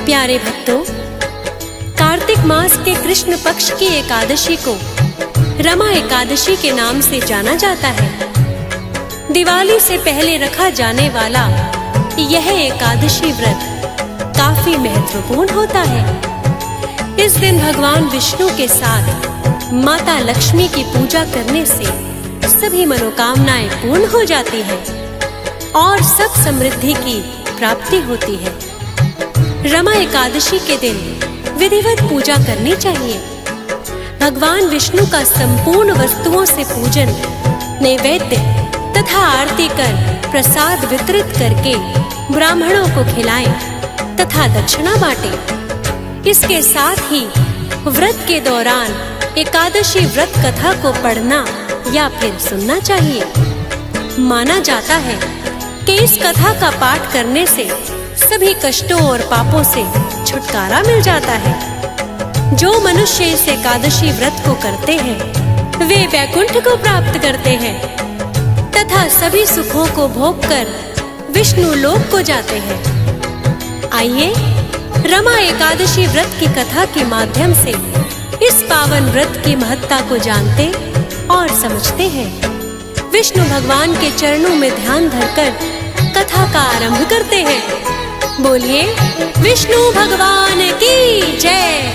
प्यारे भक्तों, कार्तिक मास के कृष्ण पक्ष की एकादशी को रमा एकादशी के नाम से जाना जाता है। दिवाली से पहले रखा जाने वाला यह एकादशी व्रत काफी महत्वपूर्ण होता है। इस दिन भगवान विष्णु के साथ माता लक्ष्मी की पूजा करने से सभी मनोकामनाएं पूर्ण हो जाती हैं और सब समृद्धि की प्राप्ति होती है। रमा एकादशी के दिन विधिवत पूजा करनी चाहिए। भगवान विष्णु का संपूर्ण वस्तुओं से पूजन, नैवेद्य तथा आरती कर प्रसाद वितरित करके ब्राह्मणों को खिलाएं तथा दक्षिणा बांटें। इसके साथ ही व्रत के दौरान एकादशी व्रत कथा को पढ़ना या फिर सुनना चाहिए। माना जाता है कि इस कथा का पाठ करने से सभी कष्टों और पापों से छुटकारा मिल जाता है। जो मनुष्य इस एकादशी व्रत को करते हैं वे वैकुंठ को प्राप्त करते हैं तथा सभी सुखों को भोगकर विष्णु लोक को जाते हैं। आइए रमा एकादशी व्रत की कथा के माध्यम से इस पावन व्रत की महत्ता को जानते और समझते हैं। विष्णु भगवान के चरणों में ध्यान धरकर कथा का आरंभ करते हैं। बोलिए विष्णु भगवान की जय।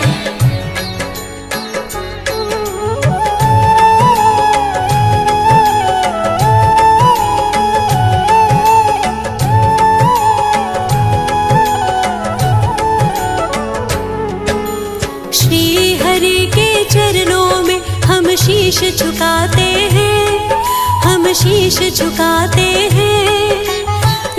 श्री हरि के चरणों में हम शीश झुकाते हैं, हम शीश झुकाते हैं।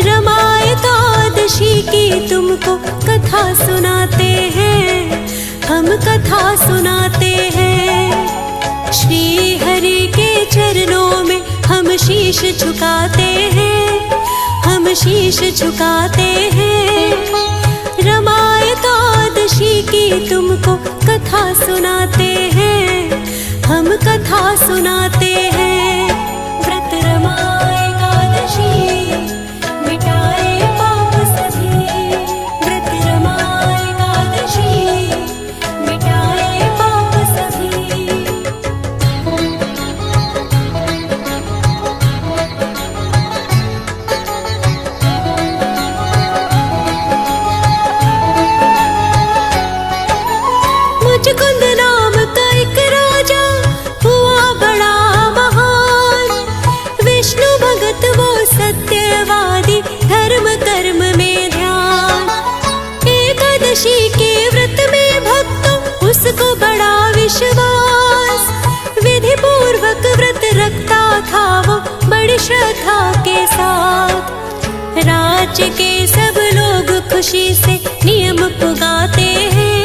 रमा एकादशी की तुमको कथा सुनाते हैं, हम कथा सुनाते हैं। श्री हरि के चरणों में हम शीश झुकाते हैं, हम शीश झुकाते हैं। रमा एकादशी की तुमको कथा सुनाते हैं, हम कथा सुनाते हैं। व्रत रमा एकादशी मिटाए पाप सभी, व्रत रमा एकादशी मिटाए पाप सभी। मुचकुंद नाम का एक राजा हुआ बड़ा महान। विष्णु भगत वो सत्यवादी, धर्म कर्म में ध्यान। एकादशी के व्रत में भक्तों उसको बड़ा विश्वास। विधि पूर्वक व्रत रखता था वो बड़ी श्रद्धा के साथ। राज्य के सब लोग खुशी से नियम पुगाते हैं,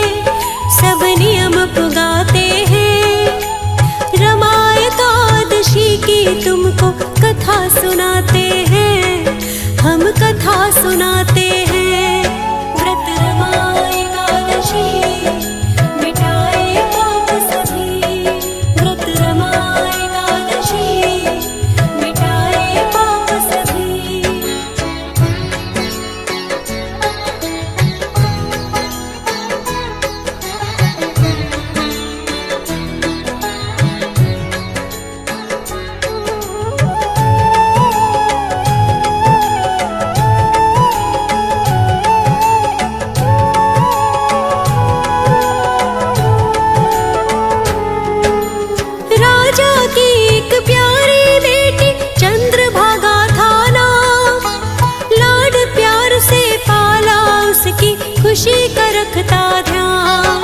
सब नियम पुगाते हैं। रमा एकादशी की तुमको कथा सुनाते हैं, हम कथा सुनाते हैं। व्रत रमा एकादशी मिटाए पाप सभी, व्रत रमा एकादशी मिटाए पाप सभी। खुशी का रखता ध्यान।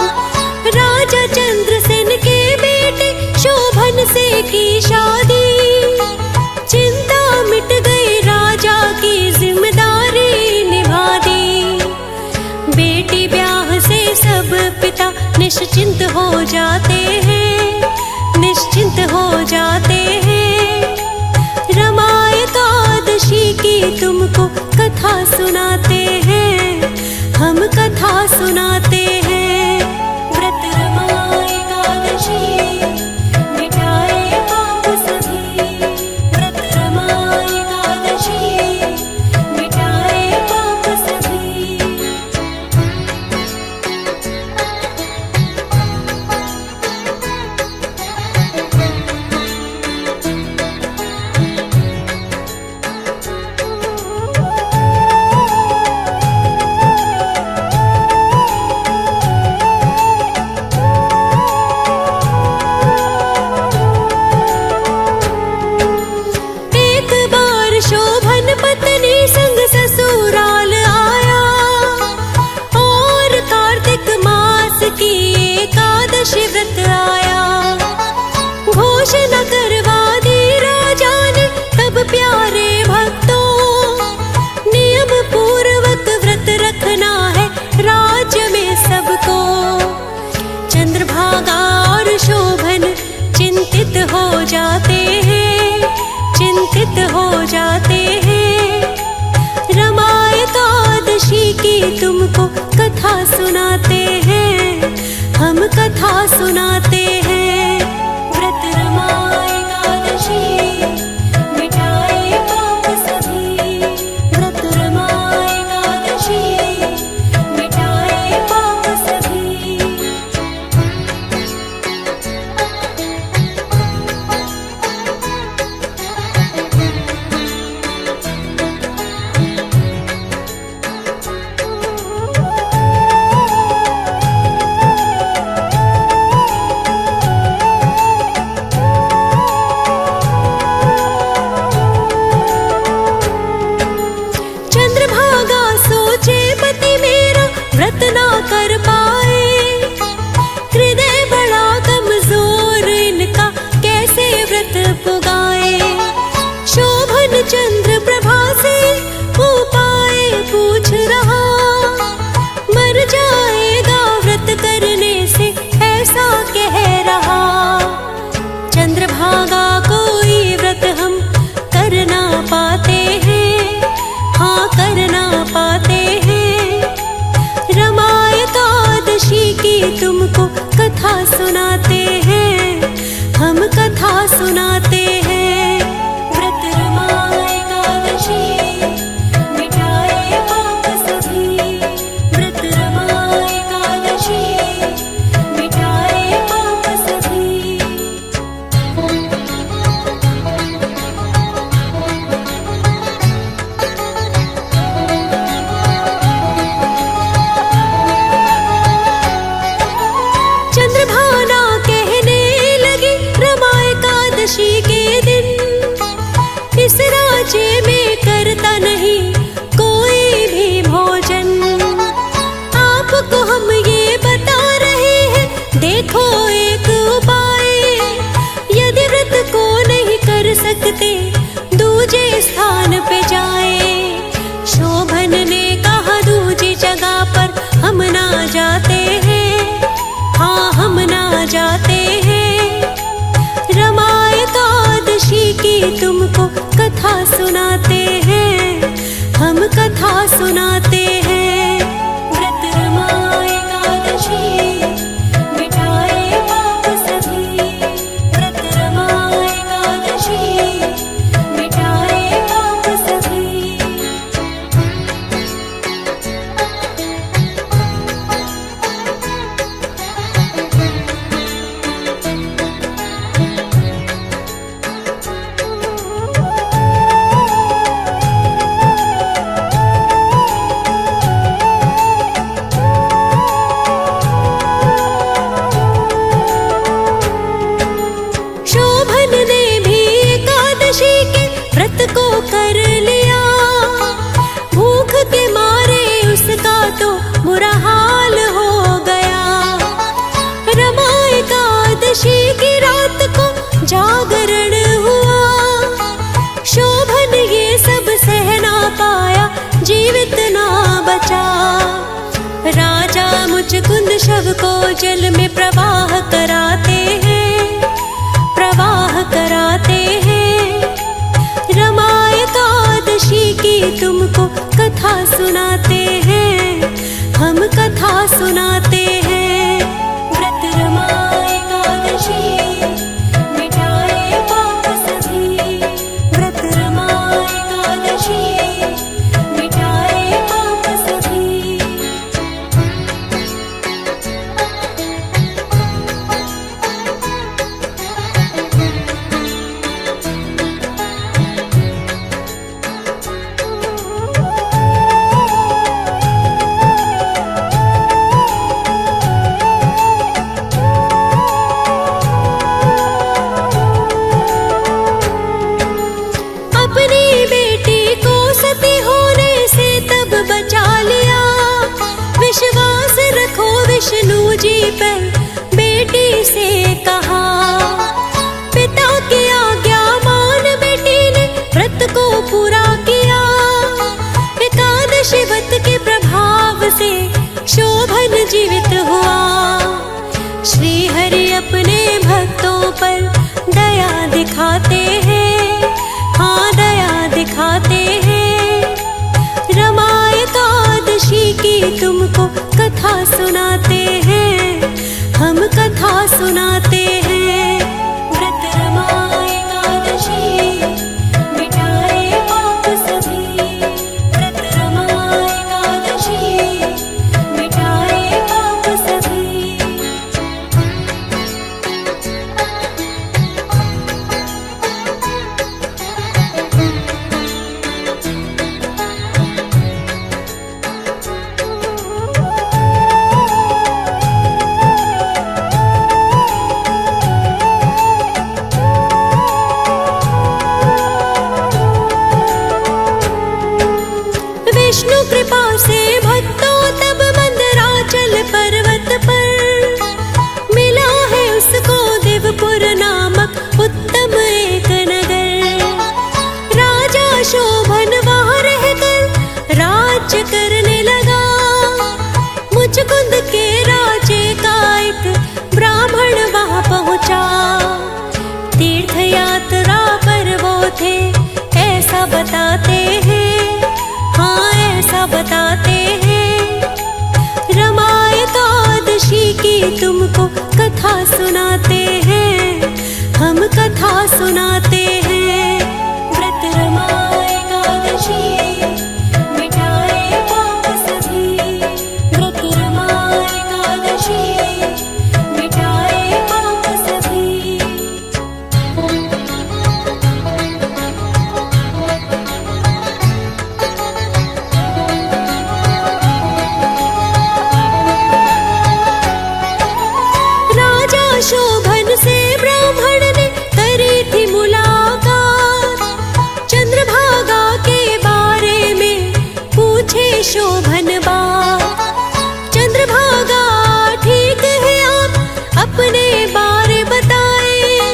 राजा चंद्रसेन के बेटे शोभन से की शादी। चिंता मिट गई, राजा की जिम्मेदारी निभा दी। बेटी ब्याह से सब पिता निश्चिंत हो जाते हैं, निश्चिंत हो जाते हैं। रमा एकादशी की तुमको कथा सुनाते हैं, हम कथा सुनाते हैं। व्रत रमा एकादशी मिटाए पाप सभी, व्रत रमा एकादशी मिटाए पाप सभी। कथा सुनाते हैं, हम कथा सुनाते हैं। व्रत रमा एकादशी मिटाए पाप सभी, व्रत रमा एकादशी मिटाए पाप सभी। चंद्रभागा सोचे पति मेरा व्रत ना कर पाए, हृदय बड़ा कमजोर इनका कैसे व्रत पुगाए। शोभन चंद्र प्रभा से उपाय पूछ रहा, मर जाएगा व्रत करने से ऐसा कह रहा। चंद्रभागा कोई व्रत हम कर ना पाते हैं, हाँ कर ना पाते हैं। रमा एकादशी की तुमको कथा सुनाते हैं, हम कथा सुनाते हैं। व्रत रमा एकादशी मिटाए पाप सभी, व्रत रमा एकादशी मिटाए पाप सभी। चंद्रभागा कहने लगी रमा एकादशी के दिन, इस राज्य में करता नहीं कोई भी भोजन। आपको हम ये बता रहे हैं, देखो एक उपाय। यदि व्रत को नहीं कर सकते दूजे स्थान पे जाए। शोभन ने कहा दूजी जगह पर हम ना जाते हैं, हाँ हम ना जाते हैं। रमा एकादशी की तुमको कथा सुनाते हैं, हम कथा सुनाते हैं। व्रत रमा एकादशी मिटाए पाप सभी, व्रत रमा एकादशी मिटाए पाप सभी। शोभन ने भी एकादशी के व्रत को कर लिया, भूख के मारे उसका तो बुरा हाल हो गया। रमा एकादशी की रात को जागरण हुआ, शोभन ये सब सह ना पाया, जीवित ना बचा। राजा मुचकुंद शव को जल में प्रवाह कराते हैं, प्रवाह कराते हैं। रमा एकादशी की तुमको कथा सुनाते हैं, हम कथा सुनाते हैं। व्रत रमा एकादशी मिटाए पाप सभी, व्रत रमा एकादशी मिटाए पाप सभी। अपनी बेटी को सती होने से तब बचा लिया, विश्वास रखो विष्णु जी पर बेटी से कहा। पिता की आज्ञा मान बेटी ने व्रत को पूरा किया, एकादशी व्रत के प्रभाव से शोभन जीवित हुआ। श्री हरि अपने भक्तों पर दया दिखाते हैं, हाँ दया दिखाते हैं। रमा एकादशी की तुमको कथा सुनाते हैं, हम कथा सुनाते हैं। व्रत रमा एकादशी मिटाए पाप सभी, व्रत रमा एकादशी मिटाए पाप सभी। विष्णु कृपा से भक्तों तब मंदराचल पर्वत पर मिला है उसको देवपुर नामक उत्तम एक नगर। राजा शोभन वहाँ रहकर राज्य करने लगा। मुचकुंद के राज्य का एक ब्राह्मण वहाँ पहुँचा। तीर्थ यात्रा पर वो थे ऐसा बताते हैं, हाँ ऐसा बताते हैं। रमा एकादशी की तुमको कथा सुनाते हैं, हम कथा सुनाते हैं। व्रत रमा एकादशी मिटाए पाप सभी, व्रत रमा एकादशी मिटाए पाप सभी। शोभन से ब्राह्मण ने करी थी मुलाकात। चंद्रभागा के बारे में पूछे शोभन बात। चंद्रभागा ठीक है आप अपने बारे बताए।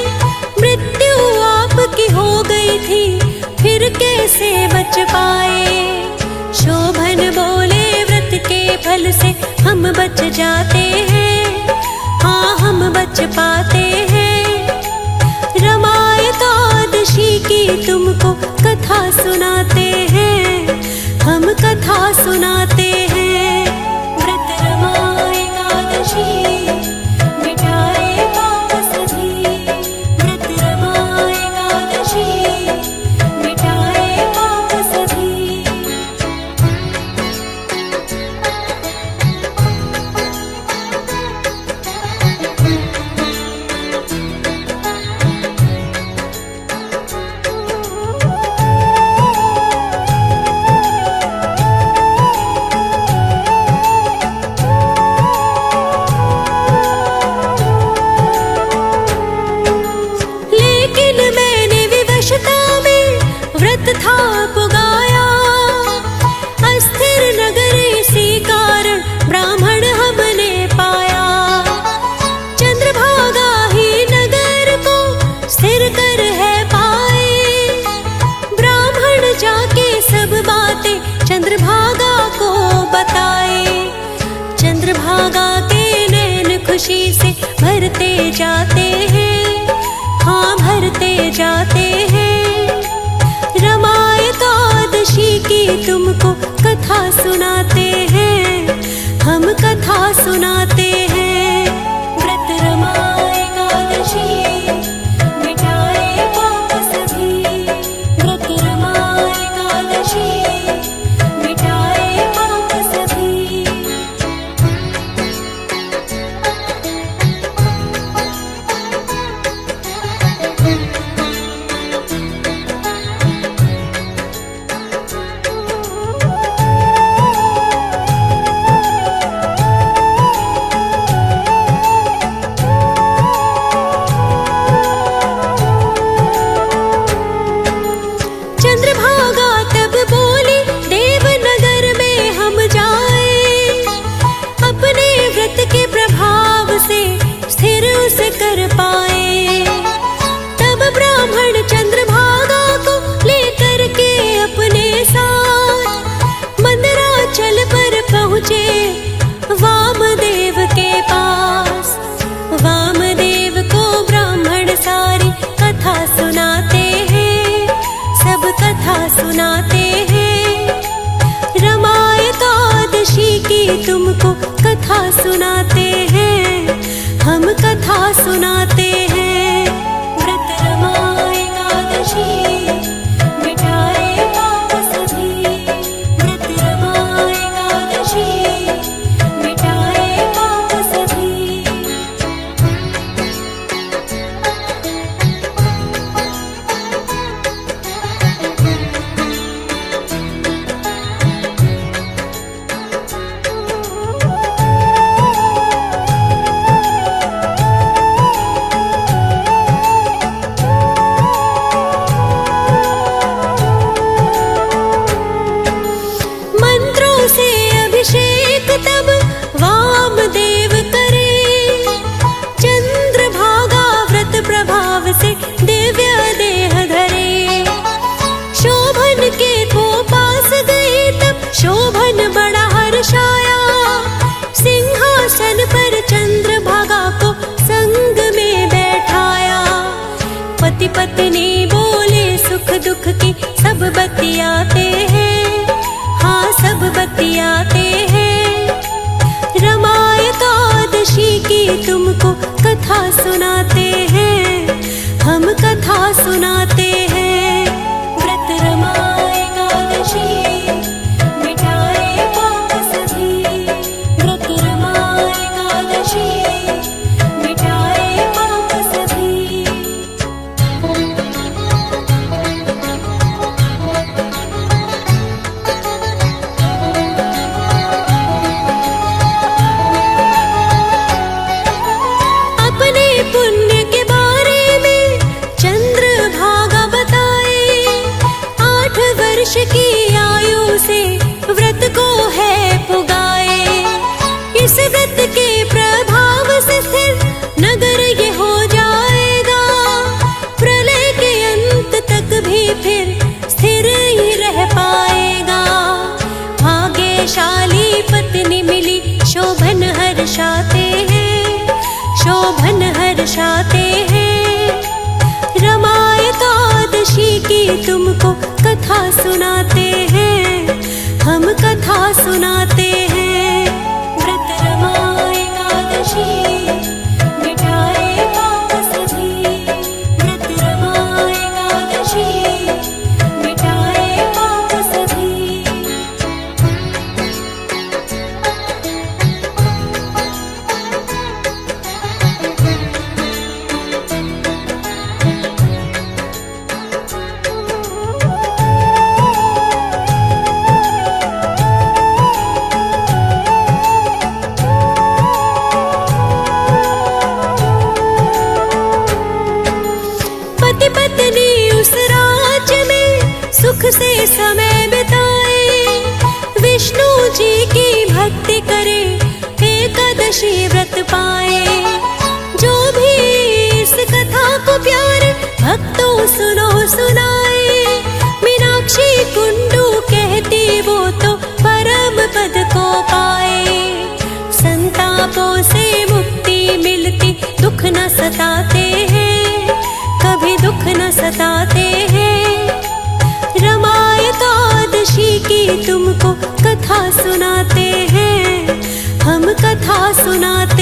मृत्यु आपकी हो गई थी फिर कैसे बच पाए। शोभन बोले व्रत के फल से हम बच जाते हैं, हाँ हम बच पाते हैं। रमा एकादशी की तुमको कथा सुनाते हैं, हम कथा सुनाते हैं। व्रत रमा एकादशी मिटाए पाप सभी, व्रत रमा एकादशी मिटाए पाप सभी। था पुगाया अस्थिर नगर, इसी कारण ब्राह्मण हमने पाया। चंद्रभागा ही नगर को स्थिर कर है पाए। ब्राह्मण जाके सब बातें चंद्रभागा को बताए। चंद्रभागा के नैन खुशी से भरते जाते हैं, हाँ भरते जाते हैं। रमा एकादशी की तुमको कथा सुनाते हैं, हम कथा सुनाते हैं। व्रत रमा एकादशी मिटाए पाप सभी, व्रत रमा एकादशी मिटाए पाप सभी। तुमको कथा सुनाते हैं, हम कथा सुनाते हैं। व्रत रमा एकादशी मिटाए पाप सभी, व्रत रमा एकादशी मिटाए पाप सभी। अभिषेक तब वामदेव करे, चंद्रभागा व्रत प्रभाव से दिव्य देह धरे। शोभन के वो पास गए तब शोभन बड़ा हर्षाया, सिंहासन पर चंद्रभागा को संग में बैठाया। पति पत्नी बोले सुख दुख की सब बतियाते हैं, हाँ सब बतियाते हैं। रमा एकादशी की तुमको कथा सुनाते हैं, हम कथा सुनाते हैं। व्रत रमा एकादशी मिटाए पाप सभी, व्रत रमा एकादशी मिटाए पाप सभी। पुण्य के बारे में चंद्रभागा बताए, 8 वर्ष की आयु से व्रत को है पुगाए। इस व्रत के प्रभाव से स्थिर नगर ये हो जाएगा, प्रलय के अंत तक भी फिर स्थिर ही रह पाएगा। भाग्यशाली पत्नी मिली शोभन हर्षाते हैं, शोभन हर्षाते हैं। रमा एकादशी की तुमको कथा सुनाते हैं, हम कथा सुनाते हैं। व्रत रमा एकादशी मिटाए पाप सभी, व्रत रमा एकादशी मिटाए पाप सभी। पति पत्नी उस राज्य में सुख से समय बिताए, विष्णु जी की भक्ति करे, एकादशी व्रत पाए। जो भी इस कथा को प्यारे भक्तों सुनो सुनाए, मीनाक्षी कुंडू कहती वो तो परम पद को पाए। संतापों से मुक्ति मिलती, दुख न सताते हैं, कभी दुख न सताते हैं। रमा एकादशी की तुमको कथा सुनाते हैं, हम कथा सुनाते